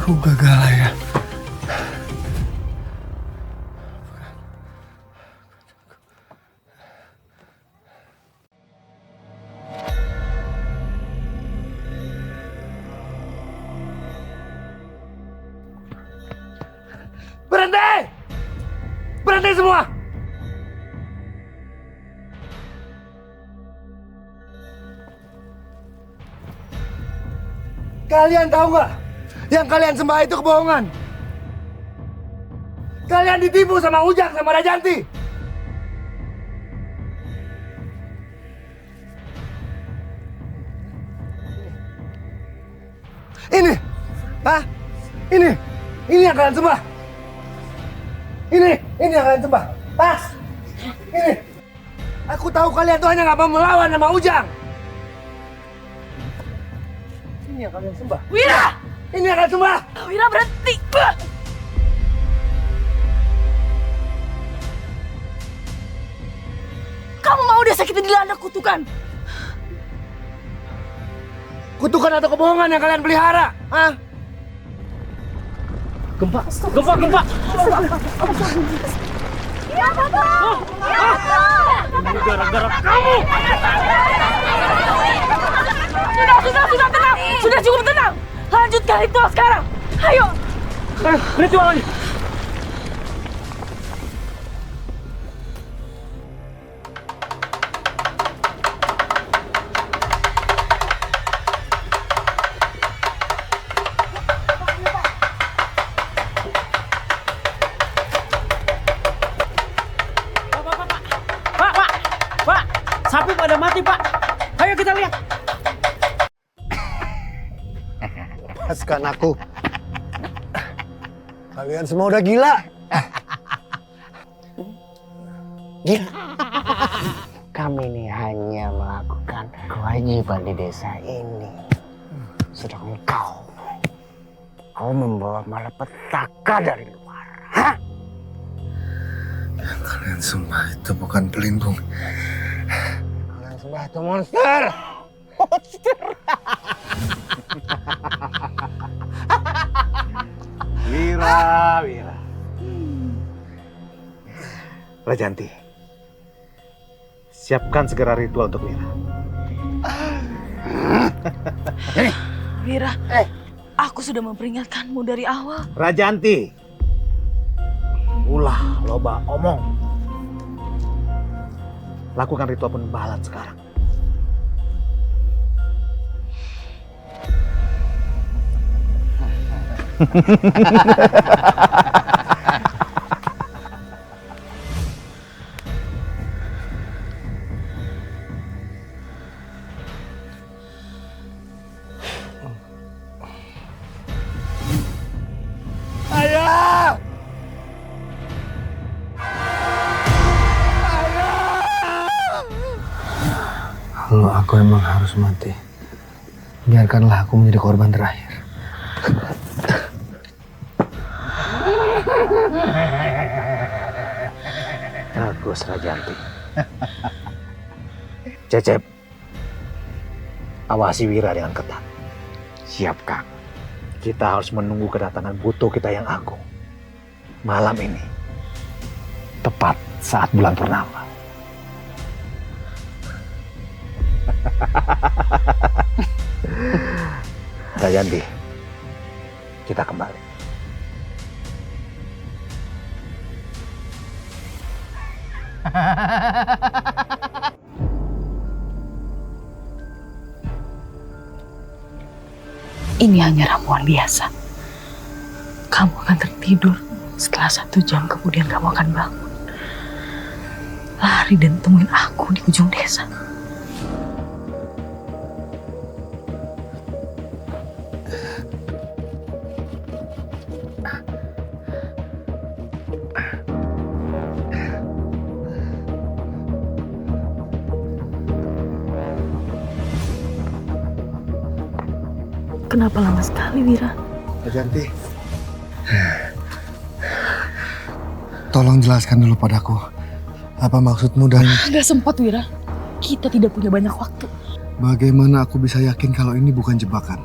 Speaker 5: Aku gagal ya.
Speaker 6: Berhenti! Berhenti semua! Kalian tahu nggak? Yang kalian sembah itu kebohongan. Kalian ditipu sama Ujang sama Rajanti. Ini, hah? Ini yang kalian sembah. Ini yang kalian sembah. Tas, ini. Aku tahu kalian tuh hanya nggak mau melawan sama Ujang. Ini yang kalian sembah.
Speaker 3: Wira!
Speaker 6: Ini yang kalian sembah.
Speaker 3: Wira berhenti! Kamu mau desa kita dilanda kutukan?
Speaker 6: Kutukan atau kebohongan yang kalian pelihara? Hah?
Speaker 1: Gempa.
Speaker 9: Ini gara-gara kamu.
Speaker 4: Sudah tenang. Sudah cukup tenang. Lanjutkan ritual sekarang. Ayo.
Speaker 9: Ritual lagi.
Speaker 1: Pak, sapi pada mati, Pak. Ayo kita lihat.
Speaker 6: Lepaskan aku. Kalian semua udah gila.
Speaker 2: Gila. Kami ini hanya melakukan kewajiban di desa ini. Sedang kau membawa malapetaka dari luar. Hah?
Speaker 5: Kalian sembah itu bukan pelindung.
Speaker 2: Kalian sembah itu monster. Monster.
Speaker 8: Wira. Rajanti, siapkan segera ritual untuk Wira.
Speaker 3: Wira, aku sudah memperingatkanmu dari awal.
Speaker 8: Rajanti, ulah loba omong. Lakukan ritual penembalan sekarang.
Speaker 5: Kalau aku emang harus mati, biarkanlah aku menjadi korban terakhir.
Speaker 8: Bagus, Rajanti. Cecep, awasi Wira dengan ketat.
Speaker 2: Siap, Kang.
Speaker 8: Kita harus menunggu kedatangan Buto kita yang agung. Malam ini, tepat saat bulan purnama. Rajanti, kita kembali.
Speaker 3: Ini hanya ramuan biasa. Kamu akan tertidur. Setelah 1 jam kemudian kamu akan bangun. Lari dan temuin aku di ujung desa. Kenapa lama sekali, Wira?
Speaker 6: Rajanti, tolong jelaskan dulu padaku. Apa maksudmu dan
Speaker 3: Gak sempat, Wira. Kita tidak punya banyak waktu.
Speaker 6: bagaimana aku bisa yakin kalau ini bukan jebakan?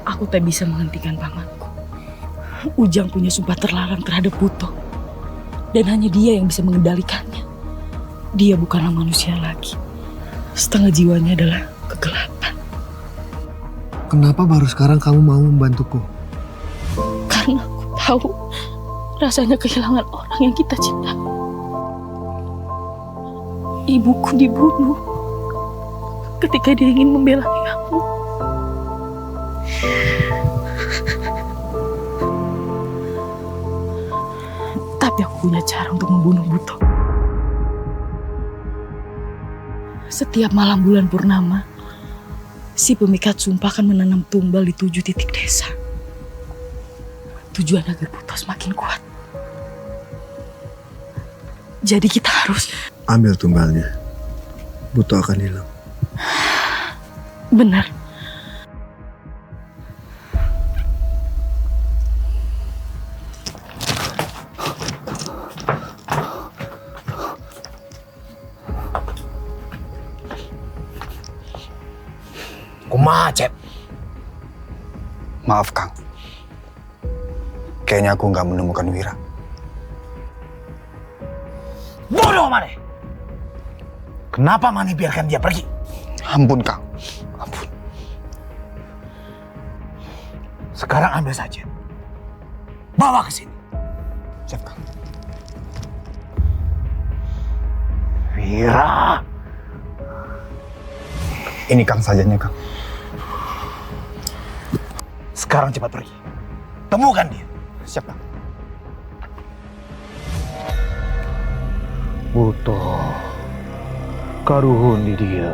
Speaker 3: Aku tak bisa menghentikan pamanku. Ujang punya sumpah terlarang terhadap Buto. Dan hanya dia yang bisa mengendalikannya. Dia bukanlah manusia lagi. Setengah jiwanya adalah kegelapan.
Speaker 6: Kenapa baru sekarang kamu mau membantuku?
Speaker 3: Karena aku tahu rasanya kehilangan orang yang kita cintai. Ibuku dibunuh ketika dia ingin membela ayahmu. Tapi aku punya cara untuk membunuh Buto. Setiap malam bulan purnama, si pemikat sumpah akan menanam tumbal di 7 titik desa. Tujuan agar Buto semakin kuat. Jadi kita harus...
Speaker 6: Ambil tumbalnya. Buto akan hilang.
Speaker 3: Benar.
Speaker 8: Kumaha, Cep?
Speaker 2: Maaf, Kang. Kayaknya aku nggak menemukan Wira.
Speaker 6: Bodoh Maneh. Kenapa Maneh biarkan dia pergi?
Speaker 2: Ampun, Kang. Ampun.
Speaker 6: Sekarang ambil saja. Bawa ke sini.
Speaker 2: Siap, Kang.
Speaker 6: Wira.
Speaker 2: Ini Kang sajanya, Kang.
Speaker 6: Sekarang cepat pergi. Temukan dia.
Speaker 2: Siap, Kang.
Speaker 8: Buto. Karuhun di dia.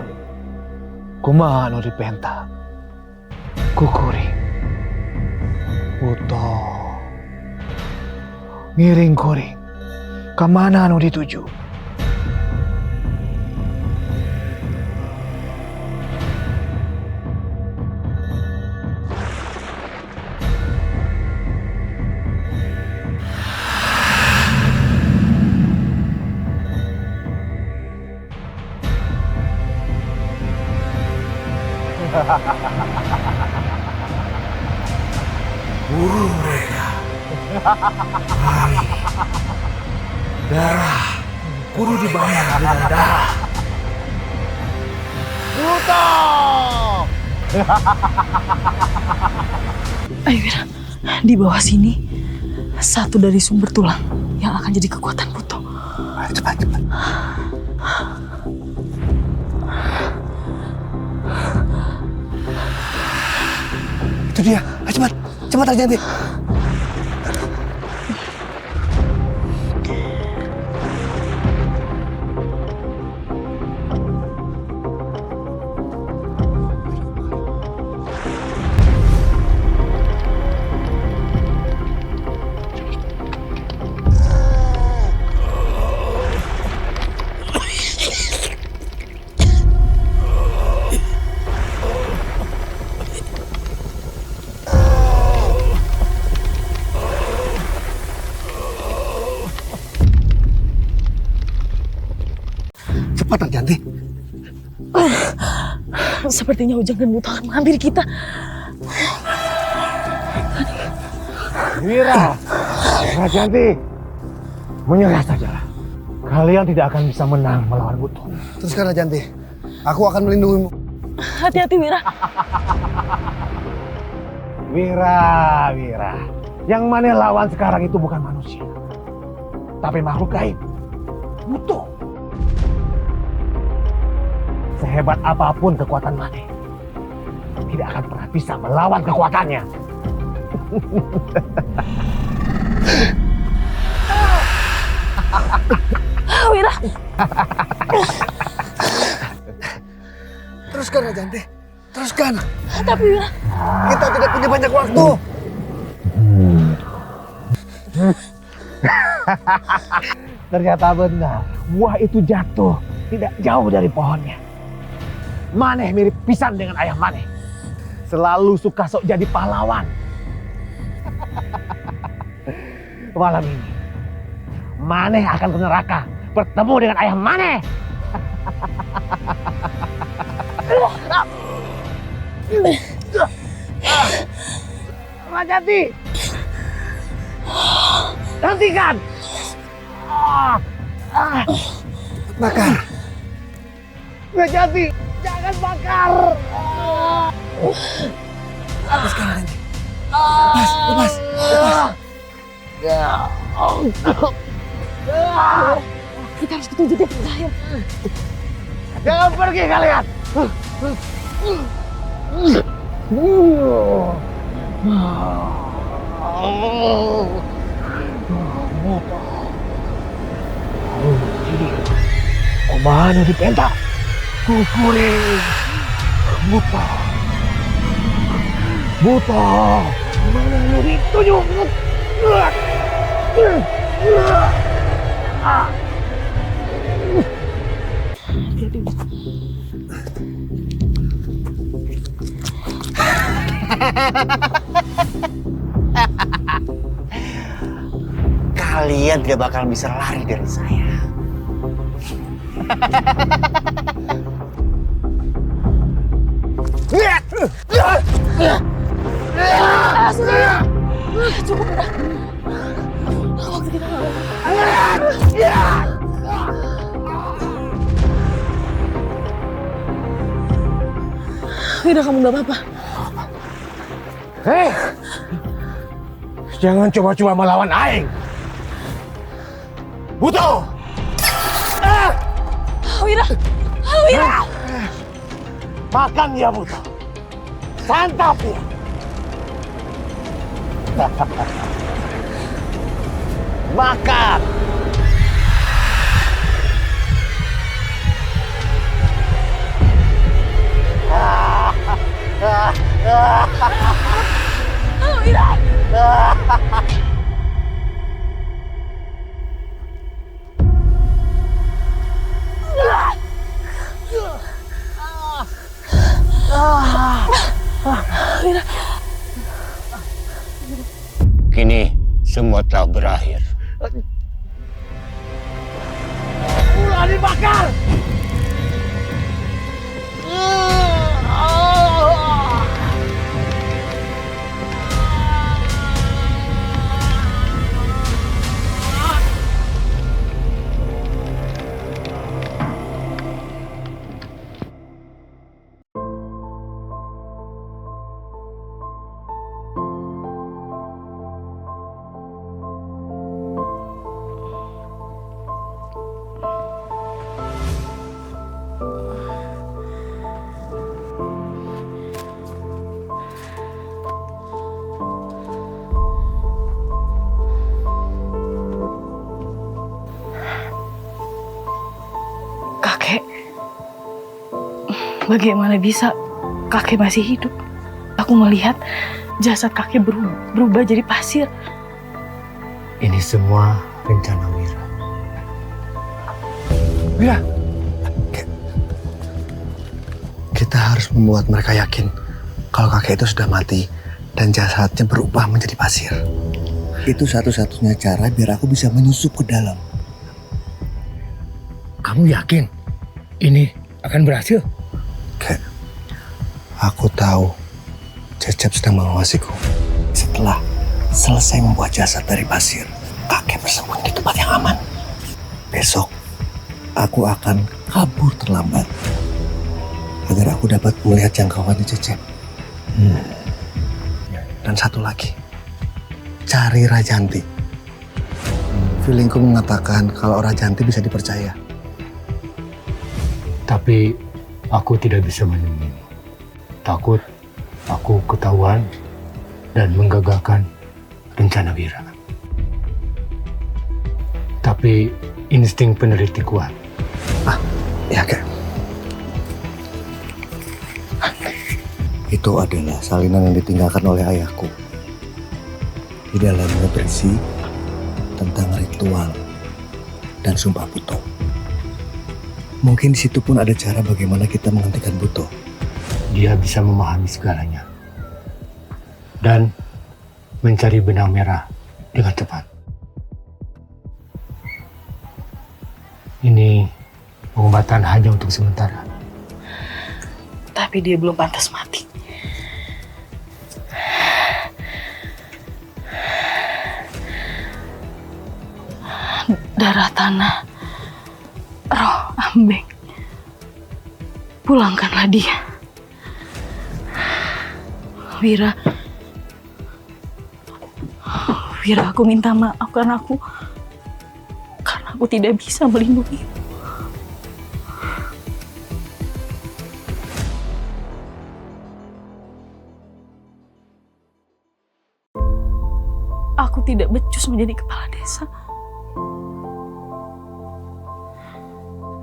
Speaker 8: Kumaha anu dipenta. Kukuring. Buto. Ngiring kuring. Kamana anu dituju?
Speaker 6: Buru mereka. Hari. Darah. Kudu dibayar dengan darah. Buto!
Speaker 3: Ayo Wira, di bawah sini satu dari sumber tulang yang akan jadi kekuatan Buto.
Speaker 6: Ayo cepat, cepat. Itu dia. Ayo cepat. Cepat Rajanti. Cepat Rajanti.
Speaker 3: Sepertinya Ujang dan Buto akan menghampiri kita.
Speaker 8: Wira, Rajanti, menyerah sajalah. Kalian tidak akan bisa menang melawan Buto.
Speaker 6: Teruskan Rajanti. Aku akan melindungimu.
Speaker 3: Hati-hati Wira.
Speaker 8: Wira. Yang Maneh lawan sekarang itu bukan manusia, tapi makhluk gaib. Buto. Sehebat apapun kekuatan Maneh, tidak akan pernah bisa melawan kekuatannya.
Speaker 3: Wira.
Speaker 6: Teruskan Rajanti. Teruskan.
Speaker 3: Tapi Wira.
Speaker 6: Kita tidak punya banyak waktu.
Speaker 8: Ternyata benar, buah itu jatuh tidak jauh dari pohonnya. Maneh mirip pisan dengan ayah Maneh. Selalu suka sok jadi pahlawan. Malam ini, Maneh akan ke neraka bertemu dengan ayah Maneh. Rajanti, hentikan!
Speaker 6: Bakar.
Speaker 8: Rajanti, jangan bakar!
Speaker 6: Lepaskan Rajanti. Lepas.
Speaker 3: Kita harus ketujuh dia terakhir.
Speaker 8: Jangan pergi kalian! Kumaha dipenta? Kukuring. Buto. Mana nu dituju?
Speaker 2: Kalian tidak bakal bisa lari dari saya.
Speaker 3: Cukup udah. Waktu kita nggak ada. Wira, kamu gak apa-apa?
Speaker 6: Hei! Jangan coba-coba melawan Aing. Buto!
Speaker 3: Wira! Wira!
Speaker 6: Makan dia, Buto. Santap dia. Makan!
Speaker 11: Kini semua telah berakhir.
Speaker 6: Ulah dibakar!
Speaker 3: Kakek, bagaimana bisa kakek masih hidup? Aku melihat jasad kakek berubah jadi pasir.
Speaker 10: Ini semua rencana Wira.
Speaker 6: Wira, kita harus membuat mereka yakin kalau kakek itu sudah mati dan jasadnya berubah menjadi pasir. Itu satu-satunya cara biar aku bisa menyusup ke dalam.
Speaker 10: Kamu yakin ini akan berhasil?
Speaker 6: Kek, aku tahu Cecep sedang mengawasiku. Setelah selesai membuat jasad dari pasir, kakek bersembunyi di tempat yang aman. Besok, aku akan kabur terlambat agar aku dapat melihat jangkauannya Cecep. Dan satu lagi, cari Rajanti. Feelingku mengatakan kalau Rajanti bisa dipercaya.
Speaker 10: Tapi aku tidak bisa menemuimu. Takut aku ketahuan dan menggagalkan rencana Wira. Tapi insting peneliti kuat.
Speaker 6: Ya, Kek. Itu adalah salinan yang ditinggalkan oleh ayahku. Di dalamnya berisi tentang ritual dan sumpah Buto. Mungkin di situ pun ada cara bagaimana kita menghentikan Buto.
Speaker 10: Dia bisa memahami segalanya dan mencari benang merah dengan cepat. Ini pengobatan hanya untuk sementara.
Speaker 3: Tapi dia belum pantas mati. Darah tanah, roh ambeng. Pulangkanlah dia. Wira, aku minta maaf karena aku tidak bisa melindungi. Aku tidak becus menjadi kepala desa.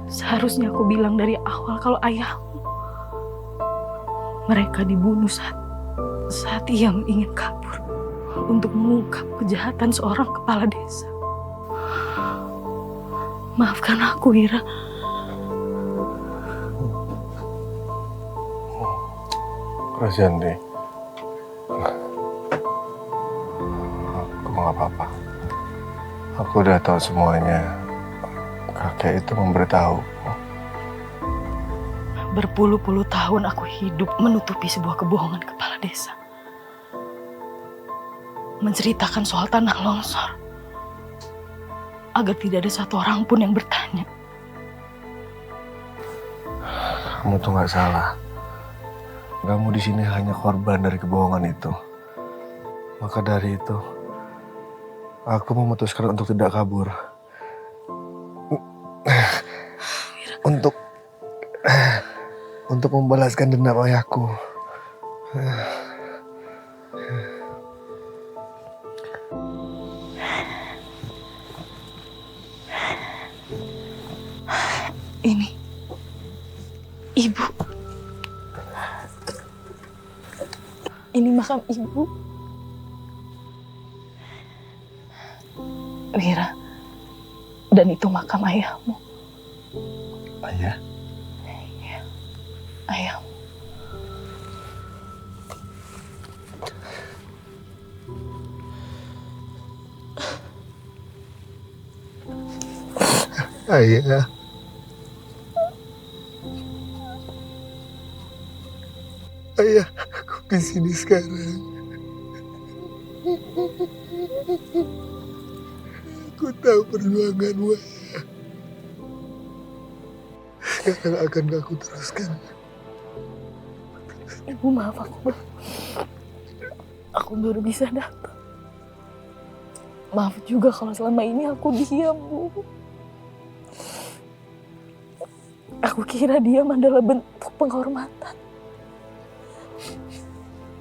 Speaker 3: Seharusnya aku bilang dari awal kalau ayahmu mereka dibunuh saat ia ingin kabur untuk mengungkap kejahatan seorang kepala desa. Maafkan aku, Wira.
Speaker 6: Rajanti, aku nggak apa-apa. Aku udah tahu semuanya. Kakek itu memberitahu.
Speaker 3: Berpuluh-puluh tahun aku hidup menutupi sebuah kebohongan kepala desa. Menceritakan soal tanah longsor. Agar tidak ada satu orang pun yang bertanya.
Speaker 6: Kamu tuh nggak salah. Kamu di sini hanya korban dari kebohongan itu. Maka dari itu, aku memutuskan untuk tidak kabur. Untuk membalaskan dendam ayahku.
Speaker 3: Ini, Ibu. Ini makam Ibu. Wira, dan itu makam ayahmu.
Speaker 6: Ayah?
Speaker 3: Iya, ayahmu.
Speaker 6: Ayah. Ayah, aku di sini sekarang. Aku tahu perjuanganmu, Ayah. Sekarang akan aku teruskan.
Speaker 3: Ibu, maaf aku baru bisa datang. Maaf juga kalau selama ini aku diam, Bu. Aku kira diam adalah bentuk penghormatan.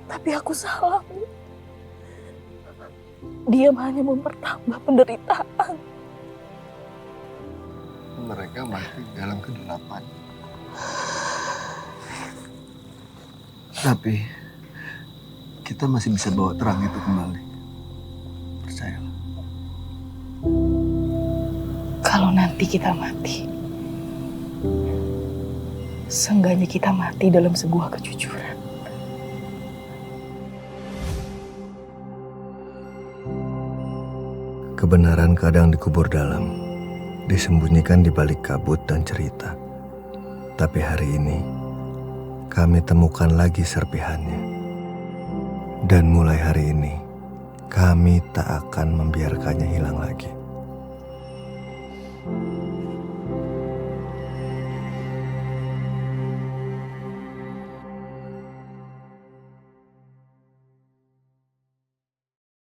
Speaker 3: Tapi aku salah, Bu. Diam hanya mempertambah penderitaan.
Speaker 6: Mereka mati dalam kegelapan. Tapi kita masih bisa bawa terang itu kembali. Percayalah.
Speaker 3: Kalau nanti kita mati, seenggaknya kita mati dalam sebuah kejujuran.
Speaker 5: Kebenaran kadang dikubur dalam, disembunyikan di balik kabut dan cerita. Tapi hari ini, kami temukan lagi serpihannya. Dan mulai hari ini, kami tak akan membiarkannya hilang lagi.